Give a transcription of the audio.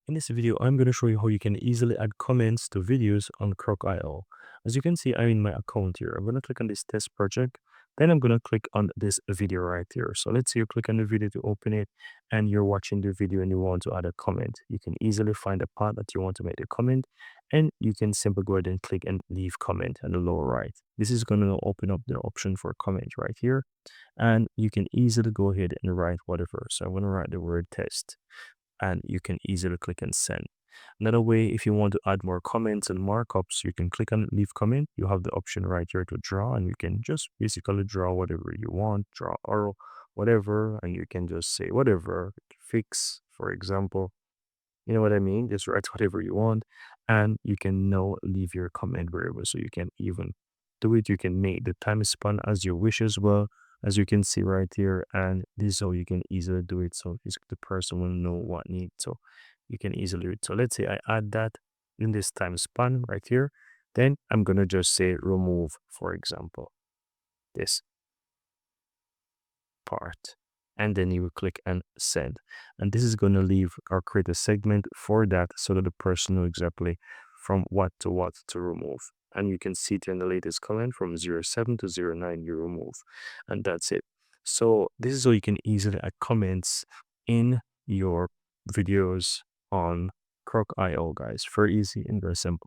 In this video, I'm going to show you how you can easily add comments to videos on Croc.io. As you can see, I'm in my account here. I'm going to click on this test project. Then I'm going to click on this video right here. So let's say you click on the video to open it and you're watching the video and you want to add a comment. You can easily find a part that you want to make a comment and you can simply go ahead and click and leave comment on the lower right. This is going to open up the option for comment right here and you can easily go ahead and write whatever. So I'm going to write the word test and you can easily click and send. Another way, if you want to add more comments and markups, you can click on leave comment. You have the option right here to draw, and you can just basically draw whatever you want, draw arrow, whatever, and you can just say whatever, fix, for example. You know what I mean? Just write whatever you want, and you can now leave your comment variable. So you can even do it. You can make the time span as you wish as well, as you can see right here. And this is how you can easily do it. So the person will know what needs. So you can easily do it. So let's say I add that in this time span right here. Then I'm gonna just say remove, for example, this part, and then you will click and send, and this is going to leave or create a segment for that so that the person knows exactly from what to remove. And you can see it in the latest comment from 07 to 09 you remove, and that's it. So this is how you can easily add comments in your videos on Croc.io, guys. Very easy and very simple.